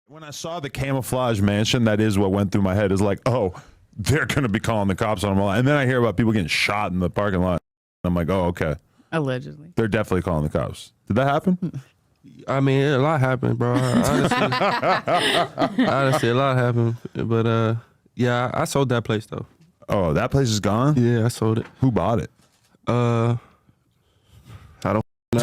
When I saw the camouflage mansion, that is what went through my head. Is like, oh, they're going to be calling the cops on them. And then I hear about people getting shot in the parking lot. I'm like, oh, okay. Allegedly. They're definitely calling the cops. Did that happen? I mean, a lot happened, bro. Honestly, a lot happened. But, yeah, I sold that place, though. Oh, that place is gone? Yeah, I sold it. Who bought it? I don't know.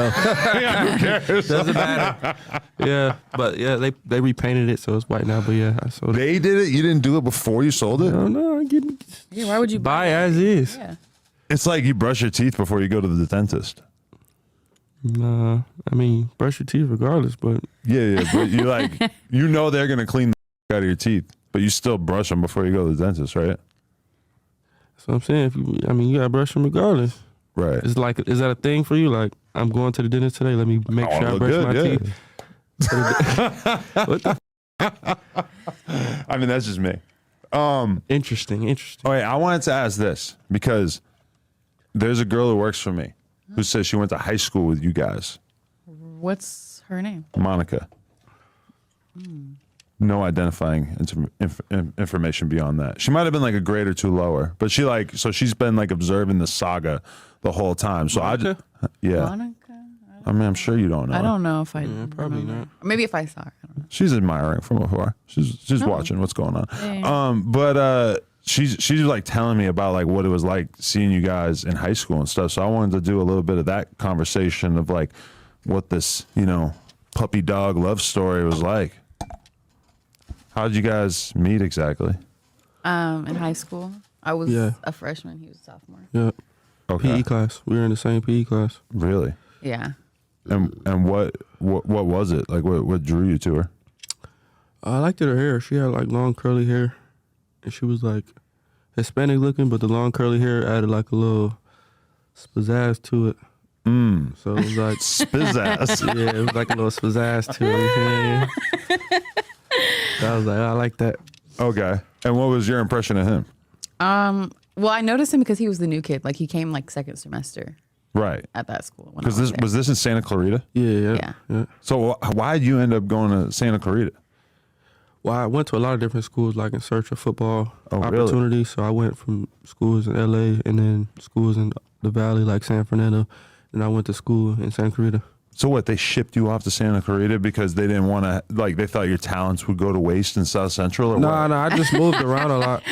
Yeah, who cares? Doesn't matter. Yeah, but yeah, they repainted it, so it's white now. But yeah, I sold it. They did it? You didn't do it before you sold it? No, Yeah, why would you buy as is? Yeah. It's like you brush your teeth before you go to the dentist. Nah, I mean, brush your teeth regardless, but Yeah, but you like, you know they're going to clean the out of your teeth, but you still brush them before you go to the dentist, right? that's what I'm saying. You gotta brush them regardless. Right. It's like, is that a thing for you? Like, I'm going to the dentist today. Let me make sure I brush my teeth. What the? I mean, that's just me. Interesting. Oh, wait, I wanted to ask this because there's a girl who works for me who says she went to high school with you guys. What's her name? Monica. No identifying information beyond that. She might have been like a grade or two lower, but so she's been like observing the saga the whole time. So Monica? Yeah. Monica? I mean, I'm sure you don't know. I don't know if I probably remember. not. Or maybe if I saw her. I don't know. She's admiring from afar. She's watching what's going on. Yeah. But she's like telling me about like what it was like seeing you guys in high school and stuff. So I wanted to do a little bit of that conversation of like what this, puppy dog love story was like. How did you guys meet exactly? In high school, I was Yeah. a freshman. He was a sophomore. Yeah. Okay. PE class. We were in the same PE class. Really? Yeah. And what was it? Like what drew you to her? I liked her hair. She had like long curly hair, and she was like Hispanic looking, but the long curly hair added like a little spazazz to it. So it was like Spizazz. yeah, it was like a little spazazz to it. Yeah. I was like, I like that. Okay. And what was your impression of him? Well, I noticed him because he was the new kid. Like he came like second semester Right. at that school. when I Because there. was this in Santa Clarita? Yeah. So why did you end up going to Santa Clarita? Well, I went to a lot of different schools, like in search of football really? opportunities. So I went from schools in LA and then schools in the Valley, like San Fernando. And I went to school in Santa Clarita. So what, they shipped you off to Santa Clarita because they didn't want to, like, they thought your talents would go to waste in South Central? Or No, what? I just moved around a lot.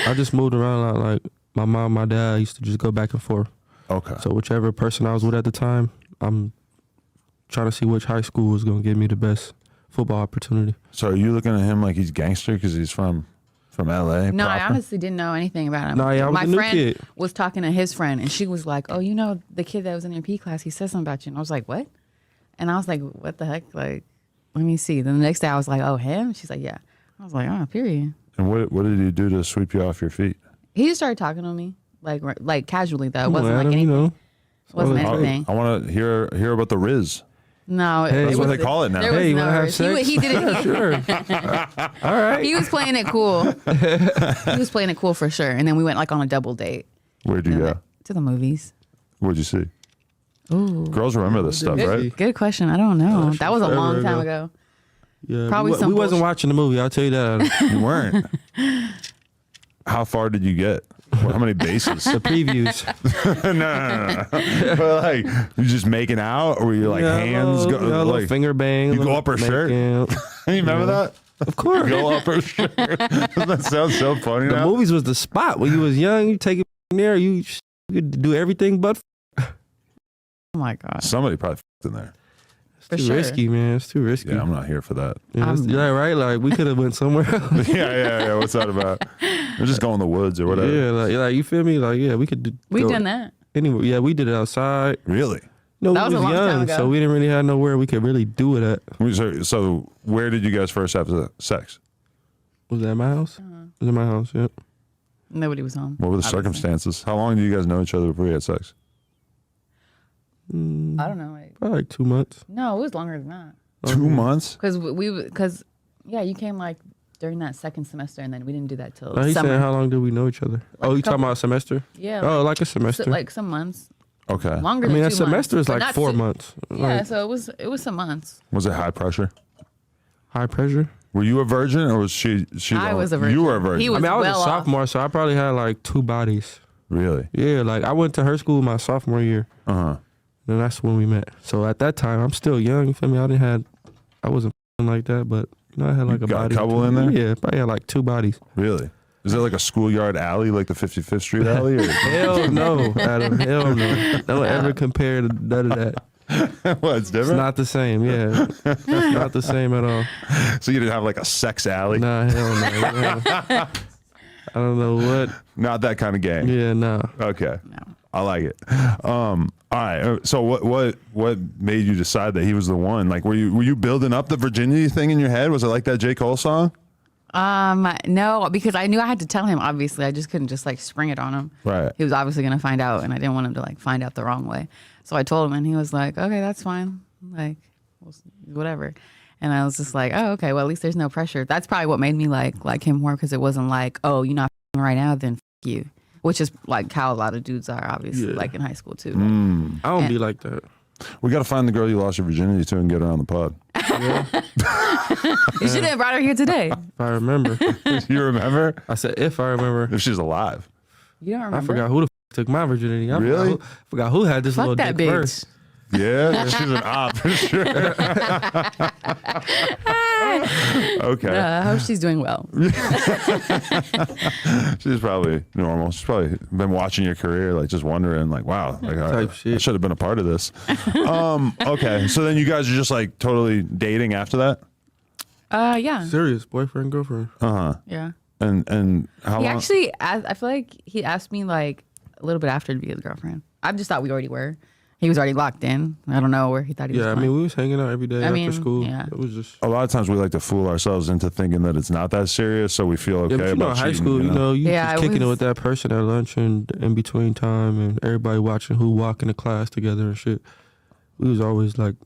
Like my mom, my dad used to just go back and forth. Okay. So whichever person I was with at the time, I'm trying to see which high school was going to give me the best football opportunity. So are you looking at him like he's gangster because he's from LA? No, I proper? honestly didn't know anything about him. No, yeah, I was My a new friend kid. was talking to his friend, and she was like, "Oh, the kid that was in your P class, he said something about you." And I was like, "What?" And I was like, "What the heck?" Like, let me see. Then the next day, I was like, "Oh, him?" She's like, "Yeah." I was like, "Oh, period." And what did he do to sweep you off your feet? He just started talking to me, like casually though. It Come on, wasn't like Adam, anything. you know. Wasn't Oh, anything. I want to hear about the Riz. No, Hey, it That's what was- they call it now. There was Hey, you no want to have rush. sex? He did it. Sure. All right. He was playing it cool. He was playing it cool for sure. And then we went like on a double date Where'd you go? to the movies. What'd you see? Ooh. Girls remember this stuff, Good. right? Good question. I don't know. Gosh, That was a forever long time ago. ago. Yeah, Probably we some wasn't bullshit. watching the movie. I'll tell you that. You weren't. How far did you get? How many bases? The previews. no. But like, you just making out, or were you like hands go, little like finger bang. you go little up her shirt? making- You remember that? Of course. Go up her shirt. That sounds so funny The now. movies was the spot. When you was young, you take it there, you could do everything but Oh my God. Somebody probably f***ed in there. it's For too sure. risky, man. It's too risky. Yeah, I'm not here for that. Yeah, right. Like we could have went somewhere else. yeah. What's that about? We're just going in the woods or whatever. Yeah, like you feel me? Like yeah, we could. We've go done that. Anyway, yeah, we did it outside. Really? No, That we was a was long time young, ago. so we didn't really have nowhere we could really do it at. So where did you guys first have sex? Was that my house? It was at my house. Yep. Nobody was home. What were the obviously. circumstances? How long did you guys know each other before you had sex? I don't know. Probably like 2 months. No, it was longer than that. 2 months? Because you came like during that second semester, and then we didn't do that till No, he's summer. saying how long did we know each other? Like you a talking couple- about a semester? Yeah. Oh, like a semester. like some months. Okay. Longer I mean, than a 2 semester months, is but like not 4 two- months. Yeah, Like, so it was some months. Was it high pressure? high pressure. Were you a virgin or was she? I was a virgin. You were a virgin. He was I mean, I was well a off. sophomore, so I probably had like 2 bodies. Really? Yeah, like I went to her school my sophomore year. Uh-huh. And that's when we met. So at that time, I'm still young. You feel me? I wasn't like that, but you know, I had like You a got a body. couple in there? Yeah, probably had like 2 bodies. Really? Is it like a schoolyard alley, like the 55th Street alley? Or? Hell no, Adam. Hell no. Don't ever compare to none of that. Well, it's It's different. not the same. Yeah, it's not the same at all. So you didn't have like a sex alley? Nah, hell no. I don't know what. Not that kind of gang. Yeah, nah. Okay. No. I like it. All right. So what made you decide that he was the one? Like, were you building up the virginity thing in your head? Was it like that J. Cole song? No, because I knew I had to tell him. Obviously, I just couldn't just like spring it on him. Right. He was obviously gonna find out, and I didn't want him to like find out the wrong way. So I told him, and he was like, "Okay, that's fine. Like, whatever." And I was just like, "Oh, okay. Well, at least there's no pressure." That's probably what made me like him more, because it wasn't like, "Oh, you're not f***ing right now, then f*** you," which is like how a lot of dudes are, obviously, Yeah. like in high school too. I don't be like that. We got to find the girl you lost your virginity to and get her on the pod. You should have brought her here today. If I remember. You remember? I said, if I remember. If she's alive. You don't remember? I forgot who the took my virginity. I Really? forgot who had this Fuck little that dick bitch. first. Yeah, she's an op for sure. Okay. I hope she's doing well. She's probably normal. She's probably been watching your career, like just wondering, like, wow, like I shit. should have been a part of this. Okay, so then you guys are just like totally dating after that. Yeah. Serious boyfriend, girlfriend. Yeah. And how He long? actually, I feel like he asked me like a little bit after to be his girlfriend. I just thought we already were. He was already locked in. I don't know where he thought he was Yeah, I going. mean, we was hanging out every day after school. yeah. It was just. A lot of times we like to fool ourselves into thinking that it's not that serious, so we feel okay Yeah, but you know, about high cheating, school, you know, you Yeah, just it kicking it was- with that person at lunch and in between time, and everybody watching who walk into class together and shit. We was always like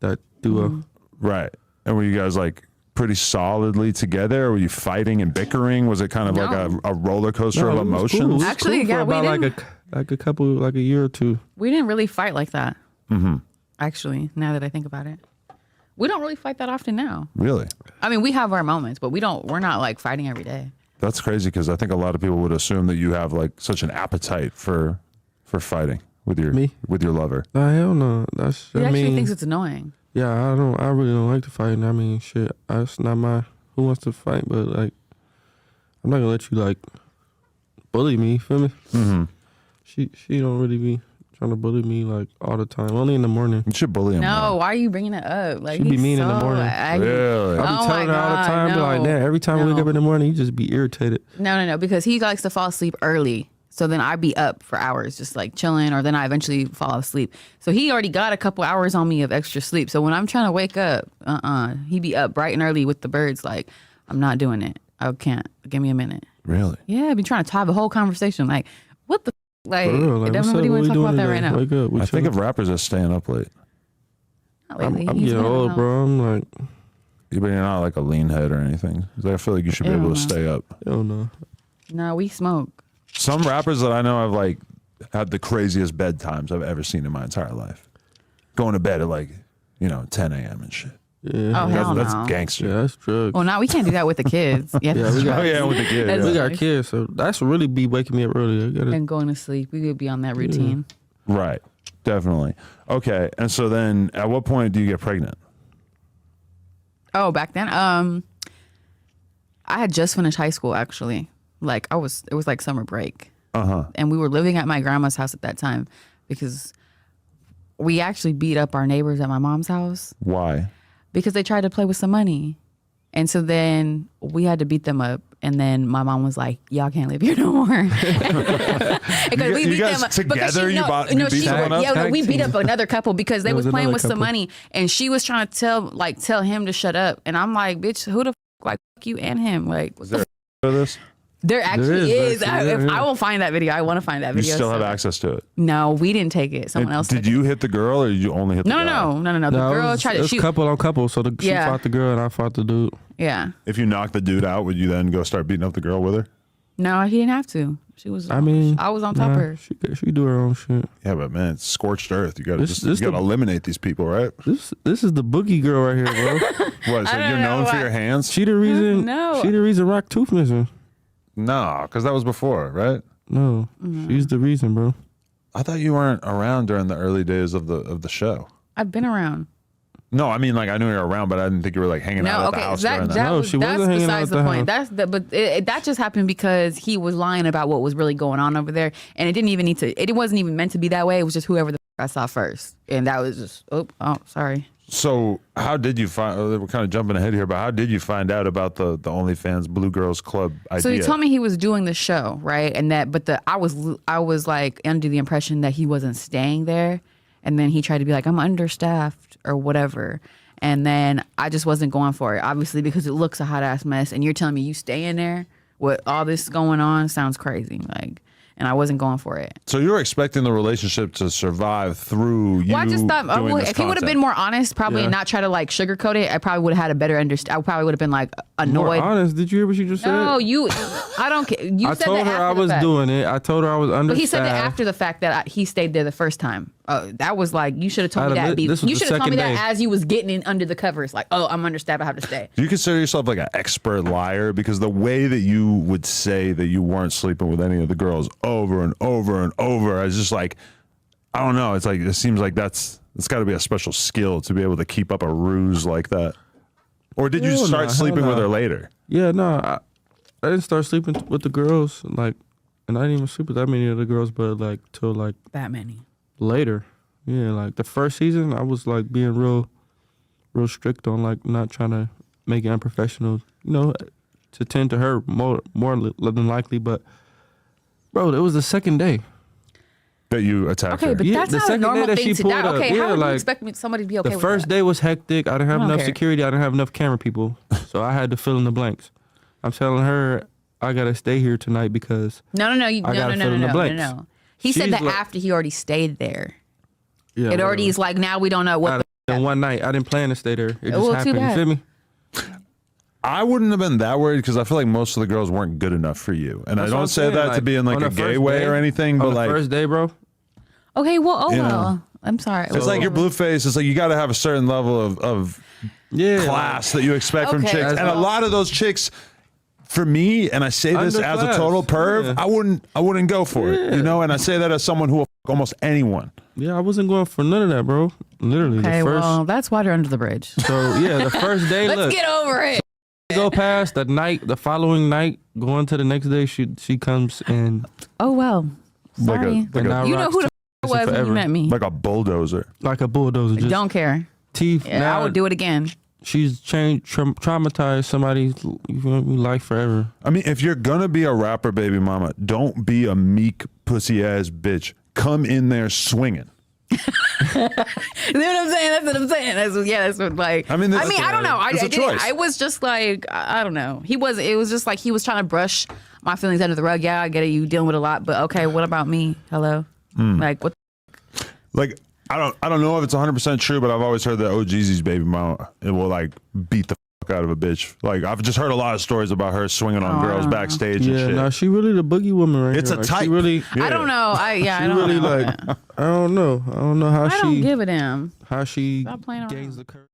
that duo. Mm-hmm. Right. And were you guys like pretty solidly together? Or were you fighting and bickering? Was it kind of like a roller coaster No, of it was emotions? cool. It was Actually, cool for yeah, we about didn't- like a year or two. We didn't really fight like that. Actually, now that I think about it, we don't really fight that often now. Really? I mean, we have our moments, but we're not like fighting every day. That's crazy because I think a lot of people would assume that you have like such an appetite for fighting with your Me? with your lover. Nah, hell no. That's He I actually mean, thinks it's annoying. yeah, I really don't like to fight. I mean, shit, that's not my who wants to fight, but like, I'm not gonna let you like bully me. Feel me? Mm-hmm. She don't really be trying to bully me like all the time. Only in the morning. You should bully him. No, more. why are you bringing it up? Like She be he's mean in the so morning. angry. Really? I be Oh telling my her all the God, time, be like, no. damn, every time I wake No. up in the morning, you just be irritated. No, because he likes to fall asleep early. So then I'd be up for hours, just like chilling, or then I eventually fall asleep. So he already got a couple hours on me of extra sleep. So when I'm trying to wake up, he be up bright and early with the birds. Like, I'm not doing it. I can't. Give me a minute. Really? Yeah, I've been trying to have a whole conversation. Like, what the like? For real, like, what's up? Nobody What want we to talk doing about that today? right now. Wake up. We I think chilling. of rappers as staying up late. Not lately. I'm He's getting been old, out. bro. I'm like, But you're not like a lean head or anything. 'Cause I feel like you should be Ew, able no. to stay up. hell no. No, we smoke. Some rappers that I know have like had the craziest bedtimes I've ever seen in my entire life. Going to bed at like 10 a.m. and shit. Yeah. Oh, hell That's no. gangster. Yeah, that's drugs. Well, now we can't do that with the kids. Yeah, Yeah, we got- Oh yeah, with the kid. That's- we Yeah. got kids, so that's really be waking me up early. I gotta, and going to sleep. We would be on that routine. Right. Definitely. Okay. And so then at what point do you get pregnant? Oh, back then, I had just finished high school actually. Like it was like summer break. And we were living at my grandma's house at that time because we actually beat up our neighbors at my mom's house Why? because they tried to play with some money. And so then we had to beat them up. And then my mom was like, y'all can't live here no more. Because You guys together, you beat someone up? Yeah, Tag we beat team. up another couple because they There was was playing another with some couple. money. And she was trying to tell him to shut up. And I'm like, bitch, who the fuck you and him? Like, what the f-? For this? There actually is. actually, yeah. I will find that video. I want to find that You video. still have so- access to it. No, we didn't take it. Someone else Did took you hit the girl or did you only hit the it. guy? No. The No, girl it was, tried it to was shoot. couple on couple. So she Yeah. fought the girl and I fought the dude. Yeah. If you knocked the dude out, would you then go start beating up the girl with her? No, he didn't have to. She was. I mean, I was on top of her. She do her own shit. Yeah, but man, it's scorched earth. You gotta This you gotta eliminate these people, right? This is the boogie girl right here, bro. What? So you're known for your hands? She the reason. No. She the reason Rock Tooth missing. No, because that was before, right? No, she's the reason, bro. I thought you weren't around during the early days of the show. I've been around. No, I mean like I knew you were around, but I didn't think you were like hanging out at the house during that. No, she wasn't that's hanging out besides at the the point. house. That just happened because he was lying about what was really going on over there, and it didn't even need to. It wasn't even meant to be that way. It was just whoever the I saw first, and that was just oh sorry. So how did you find? We're kind of jumping ahead here, but how did you find out about the OnlyFans Blue Girls Club idea? So he told me he was doing the show, right? And that, but I was like under the impression that he wasn't staying there, and then he tried to be like, I'm understaffed or whatever. And then I just wasn't going for it, obviously, because it looks a hot ass mess. And you're telling me you stay in there with all this going on sounds crazy. Like, and I wasn't going for it. So you were expecting the relationship to survive through you. Well, I just thought doing this if he would have content. been more honest, probably and not try to like sugarcoat it, I probably would have had a better understanding. I probably would have been like annoyed. More honest, did you hear what she just said? No, I don't care. You I said told that her after I the was fact. doing it. I told her I was understaffed. But he said that after the fact that he stayed there the first time. That was like, you should have told me that. This was You the should have told me second that day. as you was getting in under the covers. Like, oh, I'm understaffed. I have to stay. Do you consider yourself like an expert liar? Because the way that you would say that you weren't sleeping with any of the girls over and over and over, I was just like, I don't know. It's like it seems like it's got to be a special skill to be able to keep up a ruse like that. Or did you Hell start no, sleeping hell with no. her later? Yeah, no, I didn't start sleeping with the girls, like, and I didn't even sleep with that many of the girls, but like till like That many. later. Yeah, like the first season, I was like being real strict on like not trying to make it unprofessional, you know, to tend to her more than likely. But bro, it was the second day. That you attacked Okay, her? but Yeah, that's the not a second day normal that thing she to pulled die. up, Okay, yeah, how would you like, expect somebody to be okay The with first that? day was hectic. I didn't have I don't enough care. security. I didn't have enough camera people, so I had to fill in the blanks. I'm telling her I gotta stay here tonight because No. I gotta fill in the blanks. No. He said She's that like- after he already stayed there. yeah, It already whatever. is like, now we don't know what. And one night I didn't plan to stay there. It just Well, too happened. You bad. feel me? I wouldn't have been that worried because I feel like most of the girls weren't good enough for you. And That's I what I'm don't say saying, that to like, be in like on a the gay first way day- or anything, On but the like first day, bro. Okay, well, You know. well. I'm sorry. it's like your Blueface. It's like you got to have a certain level of Yeah, class that you expect from Okay. chicks, and a lot of those chicks, for me, and I say this as a Underclass. total perv, Yeah. I wouldn't go for it, you know. And I say that as someone who will fuck almost anyone. Yeah, I wasn't going for none of that, bro. Literally, Okay, the first. well, that's water under the bridge. So yeah, the first day. Let's look, get over it. go past the following night, going to the next day. She comes and Oh, well. Like Sorry. a- like and now You know Rock's who the chasing was when you forever. met me. like a bulldozer. like a bulldozer. Just Don't care. teeth. Yeah, now I would do it again. she's changed, traumatized somebody's life forever. I mean, if you're gonna be a rapper, baby mama, don't be a meek pussy ass bitch. Come in there swinging. You know what I'm saying? That's what I'm saying. That's what like. I mean, I don't know. it's a choice. I was just like, I don't know. It was just like he was trying to brush my feelings under the rug. Yeah, I get it. You dealing with a lot, but okay. What about me? Hello. Like what? Like I don't know if it's 100% true, but I've always heard that OGZ's baby mama it will like beat the fuck out of a bitch. Like I've just heard a lot of stories about her swinging on girls backstage and Yeah, shit. no, she really the boogie woman right It's here. a Like, type. She really, I don't know. I she don't really know. like. I don't know. I don't know how I don't she give a damn. how she Stop playing around. gains the courage.